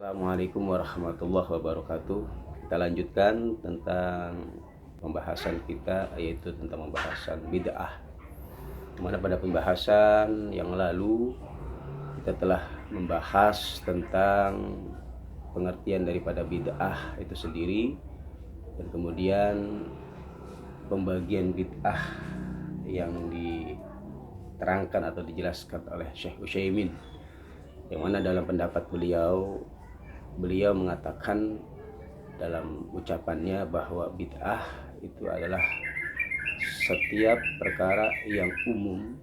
Assalamualaikum warahmatullahi wabarakatuh. Kita lanjutkan tentang pembahasan kita, yaitu tentang pembahasan bid'ah. Dimana pada pembahasan yang lalu kita telah membahas tentang pengertian daripada bid'ah itu sendiri, dan kemudian pembagian bid'ah yang diterangkan atau dijelaskan oleh Syekh Utsaimin, yang mana dalam pendapat beliau mengatakan dalam ucapannya bahwa bid'ah itu adalah setiap perkara yang umum,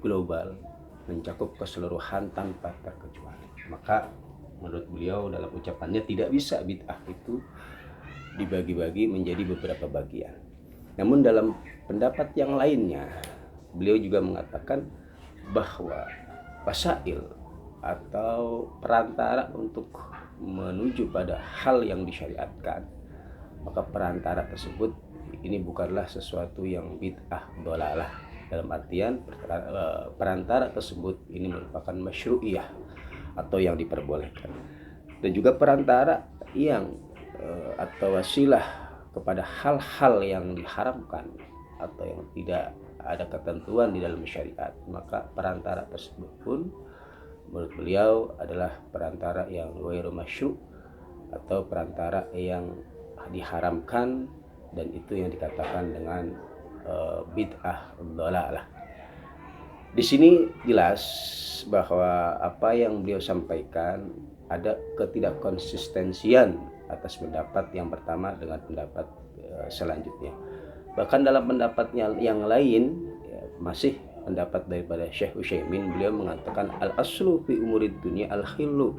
global, mencakup keseluruhan tanpa terkecuali. Maka menurut beliau dalam ucapannya tidak bisa bid'ah itu dibagi-bagi menjadi beberapa bagian. Namun dalam pendapat yang lainnya, beliau juga mengatakan bahwa wasail atau perantara untuk menuju pada hal yang disyariatkan, maka perantara tersebut ini bukanlah sesuatu yang bid'ah dhalalah, dalam artian perantara tersebut ini merupakan masyru'iyah atau yang diperbolehkan, dan juga perantara yang atau wasilah kepada hal-hal yang diharamkan atau yang tidak ada ketentuan di dalam syariat, maka perantara tersebut pun menurut beliau adalah perantara yang ghairu masyru' atau perantara yang diharamkan, dan itu yang dikatakan dengan bid'ah dhalalah. Di sini jelas bahwa apa yang beliau sampaikan ada ketidakkonsistensian atas pendapat yang pertama dengan pendapat selanjutnya. Bahkan dalam pendapatnya yang lain, masih pendapat daripada Syekh Utsaimin, beliau mengatakan al-aslu fi umurid dunya al-khillu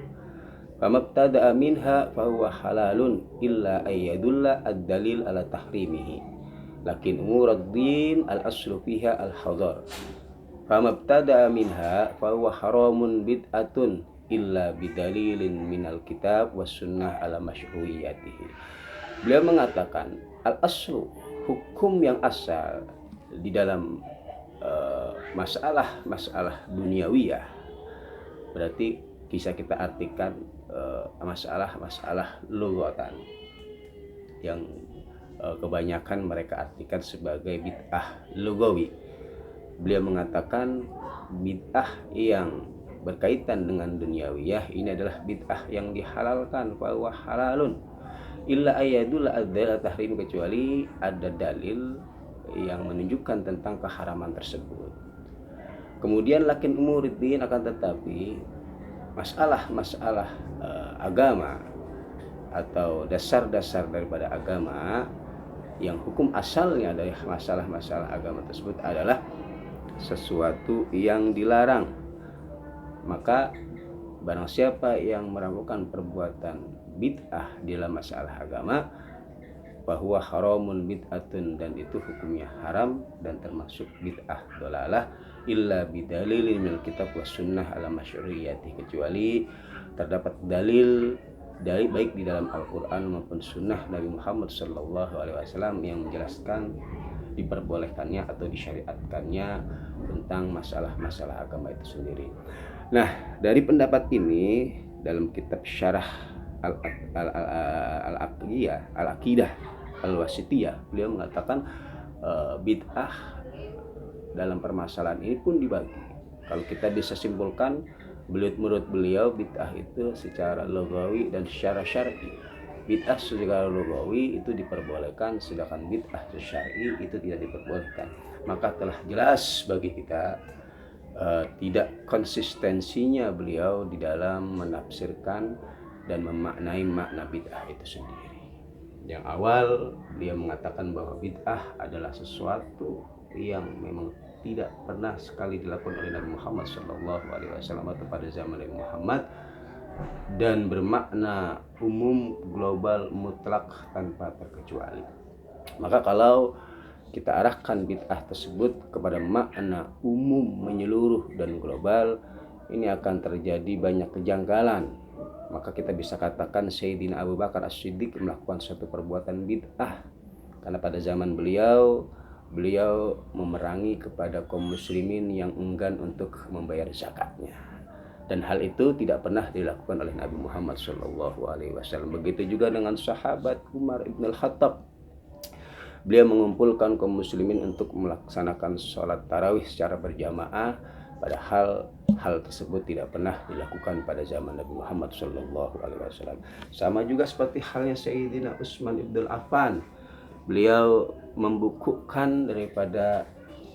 famabtada'a minha fahuwa halalun illa ayyadulla ad-dalil ala tahrimihi, lakin umurud din al-aslu fiha al-hadar famabtada'a minha fahuwa haramun bid'atun illa bidalilin minal kitab was sunnah ala masyru'iyatihi. Beliau mengatakan al-aslu, hukum yang asal di dalam masalah duniawiyah, berarti bisa kita artikan masalah lughatan yang kebanyakan mereka artikan sebagai bid'ah lughawi. Beliau mengatakan bid'ah yang berkaitan dengan duniawiyah ini adalah bid'ah yang dihalalkan, bahwa halalun illa ayadul adzal tahrim, kecuali ada dalil yang menunjukkan tentang keharaman tersebut. Kemudian lakin umuriddin, akan tetapi masalah agama atau dasar-dasar daripada agama yang hukum asalnya dari masalah agama tersebut adalah sesuatu yang dilarang, maka barang siapa yang melakukan perbuatan bid'ah di dalam masalah agama, bahwa haramun bid'atun, dan itu hukumnya haram dan termasuk bid'ah dhalalah, illa bidalilin minal kitab was sunnah ala masyru'iyati, kecuali terdapat dalil baik di dalam Al-Quran maupun sunnah Nabi Muhammad SAW yang menjelaskan diperbolehkannya atau disyariatkannya tentang masalah agama itu sendiri. Nah, dari pendapat ini dalam kitab syarah al-aqidah al-wasitiyah, beliau mengatakan bid'ah dalam permasalahan ini pun dibagi. Kalau kita bisa simpulkan, menurut beliau bid'ah itu secara lughawi dan secara syar'i. Bid'ah secara lughawi itu diperbolehkan, sedangkan bid'ah syar'i itu tidak diperbolehkan. Maka telah jelas bagi kita tidak konsistensinya beliau di dalam menafsirkan dan memaknai makna bid'ah itu sendiri. Yang awal dia mengatakan bahwa bid'ah adalah sesuatu yang memang tidak pernah sekali dilakukan oleh Nabi Muhammad SAW atau pada zaman Nabi Muhammad, dan bermakna umum, global, mutlak, tanpa terkecuali. Maka kalau kita arahkan bid'ah tersebut kepada makna umum, menyeluruh, dan global, ini akan terjadi banyak kejanggalan. Maka kita bisa katakan Sayyidina Abu Bakar As-Siddiq melakukan suatu perbuatan bid'ah, karena pada zaman beliau memerangi kepada kaum muslimin yang enggan untuk membayar zakatnya. dan hal itu tidak pernah dilakukan oleh Nabi Muhammad SAW. Begitu juga dengan sahabat Umar ibn al-Khattab. Beliau mengumpulkan kaum muslimin untuk melaksanakan sholat tarawih secara berjamaah, padahal hal tersebut tidak pernah dilakukan pada zaman Nabi Muhammad SAW. Sama juga seperti halnya Sayyidina Utsman ibn Affan. Beliau membukukan daripada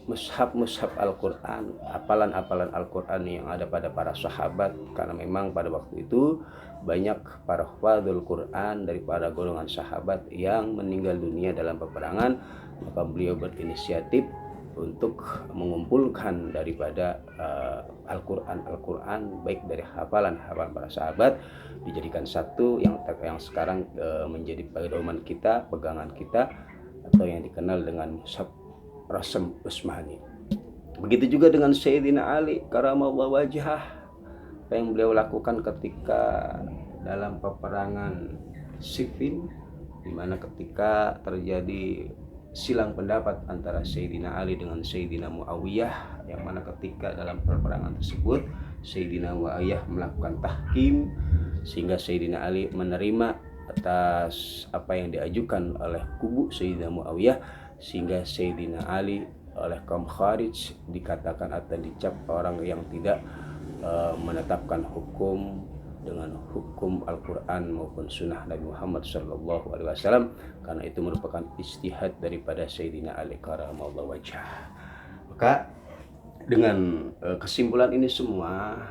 mushaf Al-Quran, hafalan Al-Quran yang ada pada para sahabat, karena memang pada waktu itu banyak para hafadzul Quran dari para golongan sahabat yang meninggal dunia dalam peperangan. Maka beliau berinisiatif untuk mengumpulkan daripada Al-Quran baik dari hafalan para sahabat, dijadikan satu yang sekarang menjadi pedoman kita, pegangan kita, atau yang dikenal dengan mushaf Rasm Utsmani. Begitu juga dengan Sayyidina Ali karamallahu wajhah, apa yang beliau lakukan ketika dalam peperangan Siffin, di mana ketika terjadi silang pendapat antara Sayyidina Ali dengan Sayyidina Muawiyah, yang mana ketika dalam peperangan tersebut Sayyidina Muawiyah melakukan tahkim, sehingga Sayyidina Ali menerima atas apa yang diajukan oleh kubu Sayyidina Muawiyah, sehingga Sayyidina Ali oleh kaum Khawarij dikatakan atau dicap orang yang tidak menetapkan hukum dengan hukum Al-Quran maupun sunnah Nabi Muhammad SAW, karena itu merupakan istihad daripada Sayyidina Ali karamallahu wajhah. Maka dengan kesimpulan ini semua,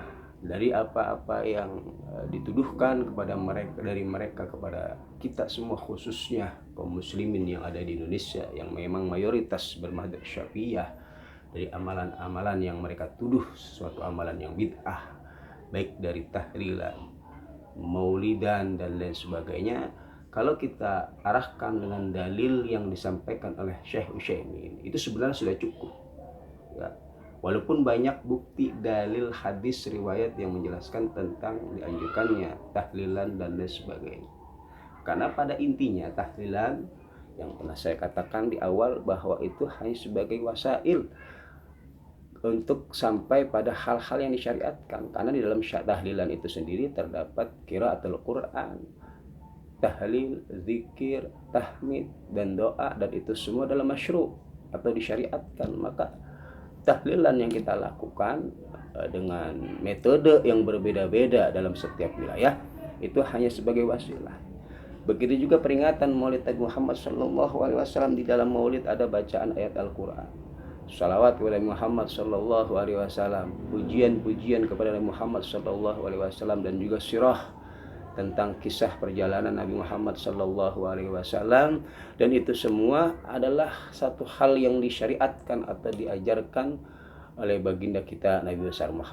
dari apa-apa yang dituduhkan kepada mereka kepada kita semua, khususnya kaum muslimin yang ada di Indonesia yang memang mayoritas bermadzhab Syafi'iyah, dari amalan-amalan yang mereka tuduh suatu amalan yang bid'ah, baik dari tahlilan, maulidan dan lain sebagainya, kalau kita arahkan dengan dalil yang disampaikan oleh Syekh Utsaimin, itu sebenarnya sudah cukup ya. Walaupun banyak bukti dalil hadis riwayat yang menjelaskan tentang dianjurkannya tahlilan dan lain sebagainya. Karena pada intinya tahlilan, yang pernah saya katakan di awal, bahwa itu hanya sebagai wasail untuk sampai pada hal-hal yang disyariatkan. Karena di dalam tahlilan itu sendiri terdapat qiraatul Quran, tahlil, zikir, tahmid, dan doa, dan itu semua dalam masyru' atau disyariatkan. Maka tahlilan yang kita lakukan dengan metode yang berbeda-beda dalam setiap wilayah itu hanya sebagai wasilah. Begitu juga peringatan Maulid Nabi Muhammad SAW. Di dalam Maulid ada bacaan ayat Al-Quran, salawat kepada Muhammad SAW, pujian-pujian kepada Nabi Muhammad SAW, dan juga sirah tentang kisah perjalanan Nabi Muhammad SAW. Dan itu semua adalah satu hal yang disyariatkan atau diajarkan oleh baginda kita Nabi besar Muhammad.